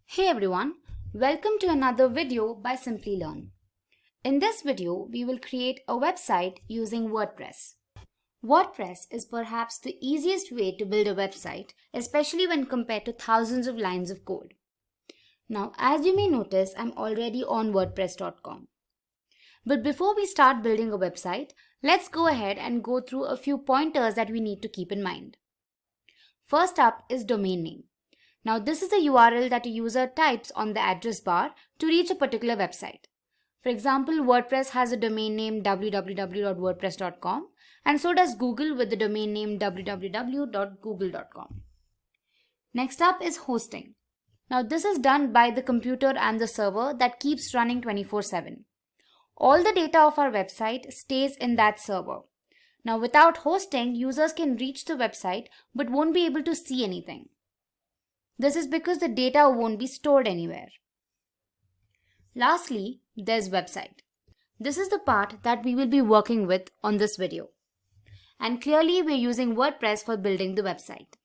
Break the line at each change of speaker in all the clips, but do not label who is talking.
Hey everyone, welcome to another video by Simply Learn. In this video, we will create a website using WordPress. WordPress is perhaps the easiest way to build a website, especially when compared to thousands of lines of code. Now, as you may notice, I'm already on WordPress.com. But before we start building a website, let's go ahead and go through a few pointers that we need to keep in mind. First up is domain name. Now, this is the URL that a user types on the address bar to reach a particular website. For example, WordPress has a domain name www.wordpress.com, and so does Google with the domain name www.google.com. Next up is hosting. Now, this is done by the computer and the server that keeps running 24/7. All the data of our website stays in that server. Now, without hosting, users can reach the website but won't be able to see anything. This is because the data won't be stored anywhere. Lastly, there's website. This is the part that we will be working with on this video. And clearly we're using WordPress for building the website.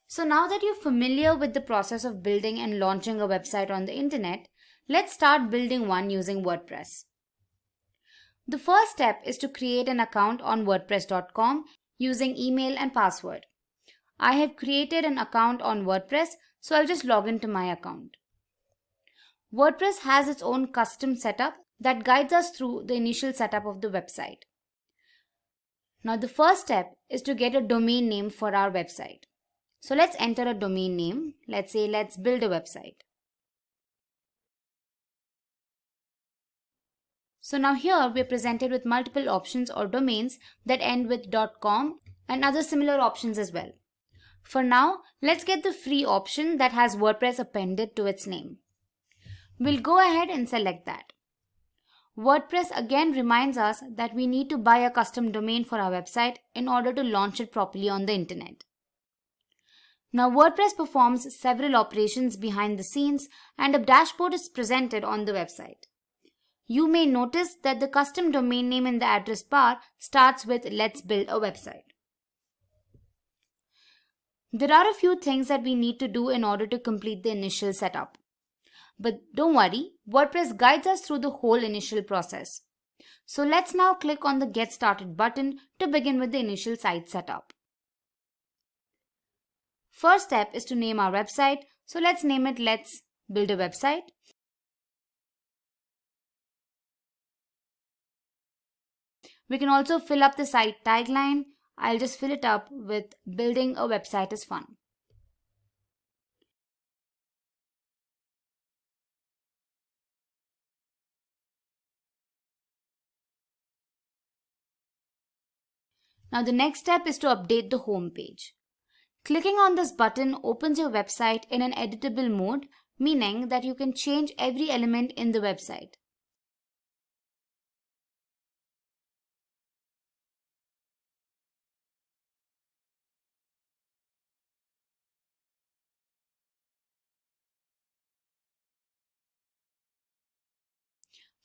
So now that you're familiar with the process of building and launching a website on the internet, let's start building one using WordPress. The first step is to create an account on WordPress.com using email and password. I have created an account on WordPress, so I'll just log into my account. WordPress has its own custom setup that guides us through the initial setup of the website. Now the first step is to get a domain name for our website. So let's enter a domain name. Let's say let's build a website. So now here we're presented with multiple options or domains that end with .com and other similar options as well. For now, let's get the free option that has WordPress appended to its name. We'll go ahead and select that. WordPress again reminds us that we need to buy a custom domain for our website in order to launch it properly on the internet. Now WordPress performs several operations behind the scenes and a dashboard is presented on the website. You may notice that the custom domain name in the address bar starts with "Let's build a website." There are a few things that we need to do in order to complete the initial setup. But don't worry, WordPress guides us through the whole initial process. So let's now click on the Get Started button to begin with the initial site setup. First step is to name our website. So let's name it Let's Build a Website. We can also fill up the site tagline. I'll just fill it up with "Building a website is fun." Now the next step is to update the home page. Clicking on this button opens your website in an editable mode, meaning that you can change every element in the website.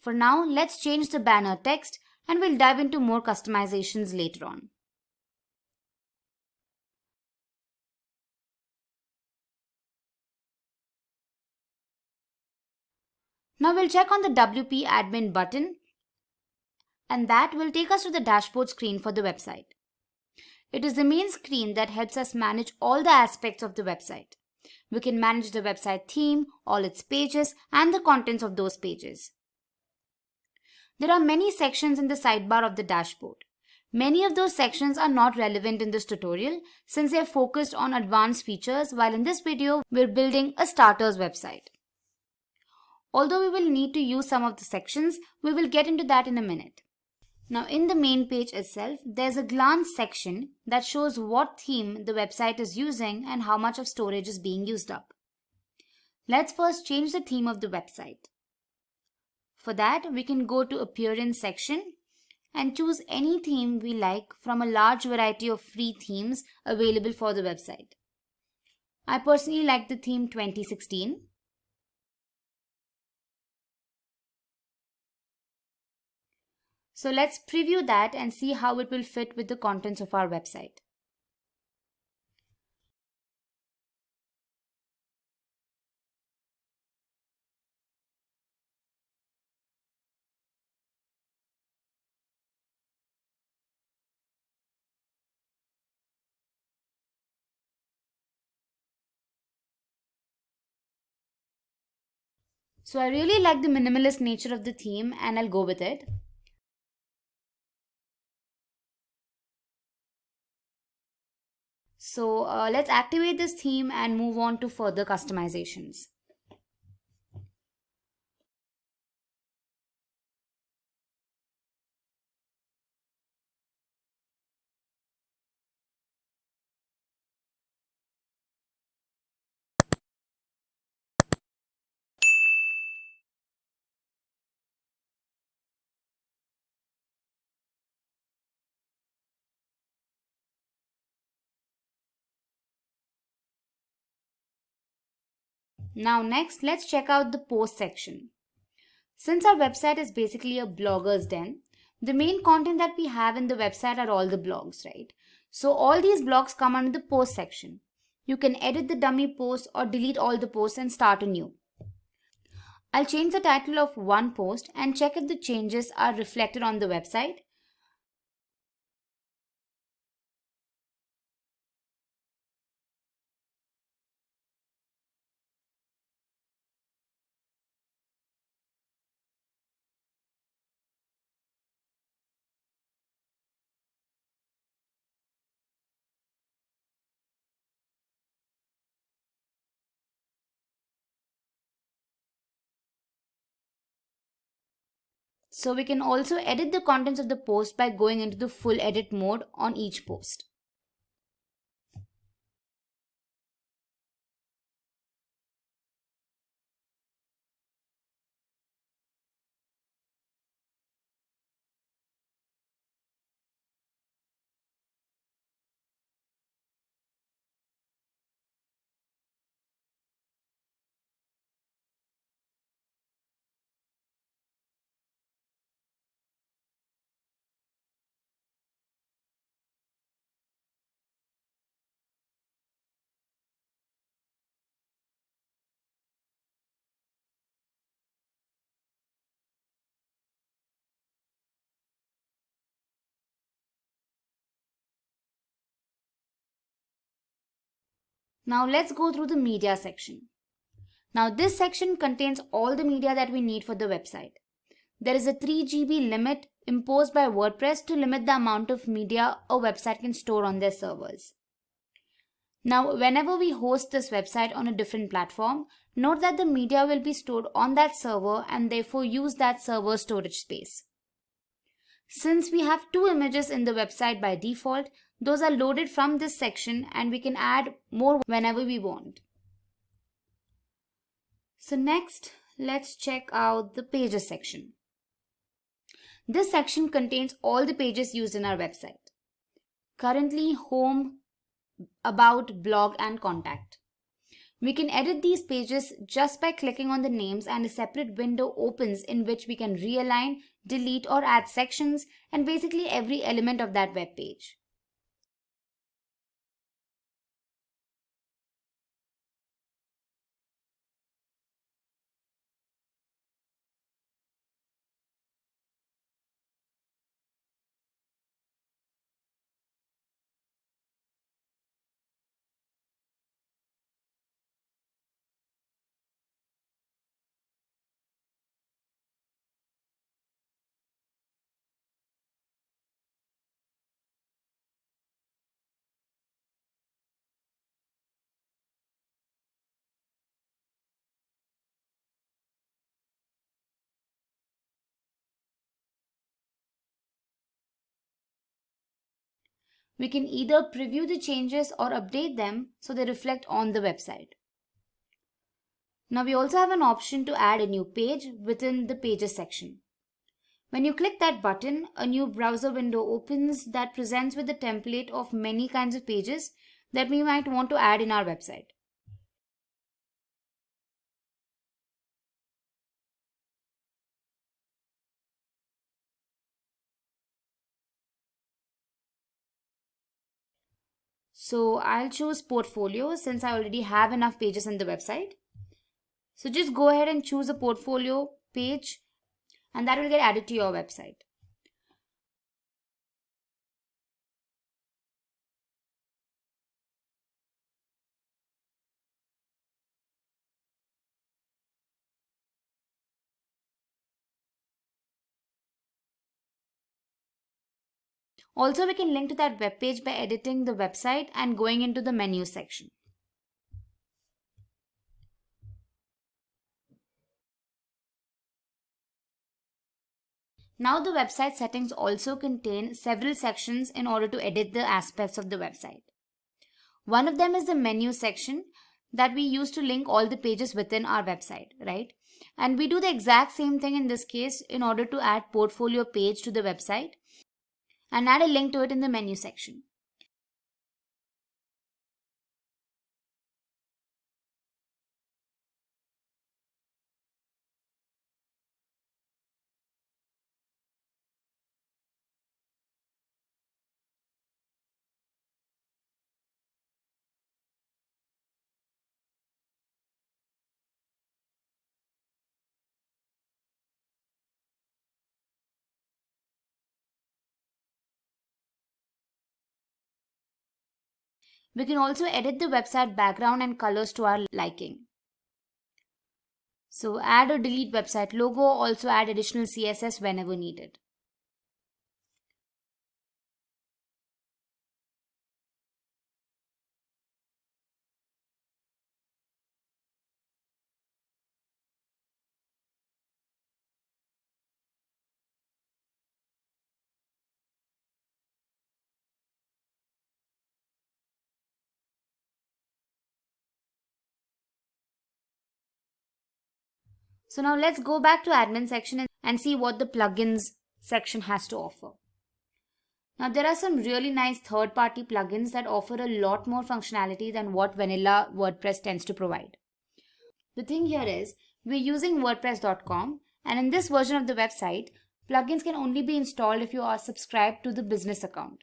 For now, let's change the banner text and we'll dive into more customizations later on. Now we'll check on the WP admin button and that will take us to the dashboard screen for the website. It is the main screen that helps us manage all the aspects of the website. We can manage the website theme, all its pages, and the contents of those pages. There are many sections in the sidebar of the dashboard. Many of those sections are not relevant in this tutorial since they are focused on advanced features, while in this video we're building a starter's website. Although we will need to use some of the sections, we will get into that in a minute. Now in the main page itself, there's a glance section that shows what theme the website is using and how much of storage is being used up. Let's first change the theme of the website. For that, we can go to Appearance section and choose any theme we like from a large variety of free themes available for the website. I personally like the theme 2016. So let's preview that and see how it will fit with the contents of our website. So I really like the minimalist nature of the theme and I'll go with it. So let's activate this theme and move on to further customizations. Now next, let's check out the post section. Since our website is basically a blogger's den, the main content that we have in the website are all the blogs, right? So all these blogs come under the post section. You can edit the dummy post or delete all the posts and start anew. I'll change the title of one post and check if the changes are reflected on the website. So we can also edit the contents of the post by going into the full edit mode on each post. Now let's go through the media section. Now this section contains all the media that we need for the website. There is a 3 GB limit imposed by WordPress to limit the amount of media a website can store on their servers. Now, whenever we host this website on a different platform, note that the media will be stored on that server and therefore use that server storage space. Since we have two images in the website by default, those are loaded from this section and we can add more whenever we want. So next, let's check out the pages section. This section contains all the pages used in our website. Currently, home, about, blog, and contact. We can edit these pages just by clicking on the names, and a separate window opens in which we can realign, delete, or add sections and basically every element of that web page. We can either preview the changes or update them so they reflect on the website. Now we also have an option to add a new page within the pages section. When you click that button, a new browser window opens that presents with a template of many kinds of pages that we might want to add in our website. So I'll choose portfolio since I already have enough pages in the website. So just go ahead and choose a portfolio page and that will get added to your website. Also, we can link to that web page by editing the website and going into the menu section. Now the website settings also contain several sections in order to edit the aspects of the website. One of them is the menu section that we use to link all the pages within our website, right? And we do the exact same thing in this case in order to add portfolio page to the website and add a link to it in the menu section. We can also edit the website background and colors to our liking. So add or delete website logo, also add additional CSS whenever needed. So now let's go back to admin section and see what the plugins section has to offer. Now there are some really nice third-party plugins that offer a lot more functionality than what vanilla WordPress tends to provide. The thing here is, we're using WordPress.com, and in this version of the website, plugins can only be installed if you are subscribed to the business account.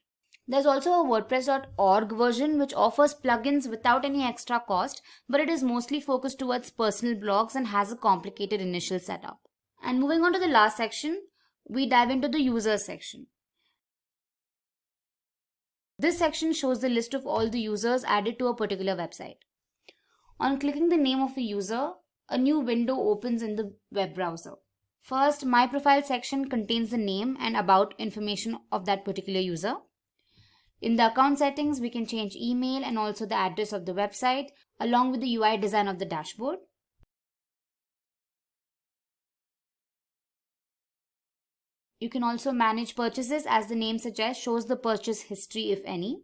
There's also a WordPress.org version which offers plugins without any extra cost, but it is mostly focused towards personal blogs and has a complicated initial setup. And moving on to the last section, we dive into the users section. This section shows the list of all the users added to a particular website. On clicking the name of a user, a new window opens in the web browser. First, My Profile section contains the name and about information of that particular user. In the account settings, we can change email and also the address of the website along with the UI design of the dashboard. You can also manage purchases, as the name suggests, shows the purchase history if any.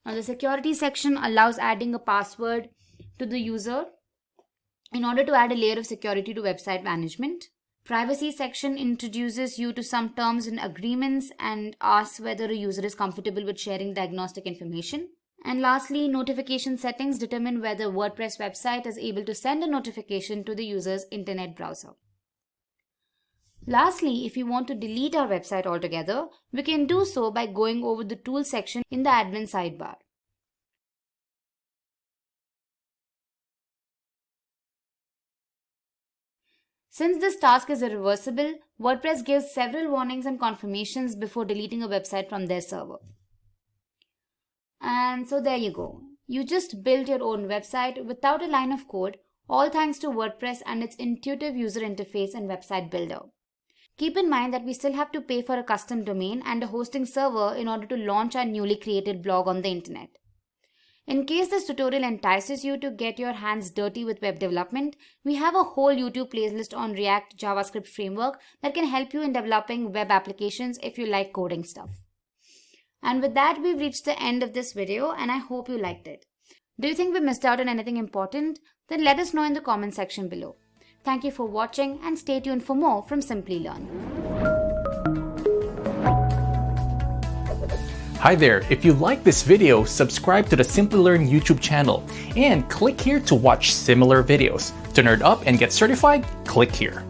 Now the security section allows adding a password to the user in order to add a layer of security to website management. Privacy section introduces you to some terms and agreements and asks whether a user is comfortable with sharing diagnostic information. And lastly, notification settings determine whether WordPress website is able to send a notification to the user's internet browser. Lastly, if we want to delete our website altogether, we can do so by going over the Tools section in the admin sidebar. Since this task is irreversible, WordPress gives several warnings and confirmations before deleting a website from their server. And so there you go. You just built your own website without a line of code, all thanks to WordPress and its intuitive user interface and website builder. Keep in mind that we still have to pay for a custom domain and a hosting server in order to launch our newly created blog on the internet. In case this tutorial entices you to get your hands dirty with web development, we have a whole YouTube playlist on React JavaScript framework that can help you in developing web applications if you like coding stuff. And with that, we've reached the end of this video and I hope you liked it. Do you think we missed out on anything important? Then let us know in the comment section below. Thank you for watching and stay tuned for more from Simply Learn.
Hi there, if you like this video, subscribe to the Simply Learn YouTube channel and click here to watch similar videos. To nerd up and get certified, click here.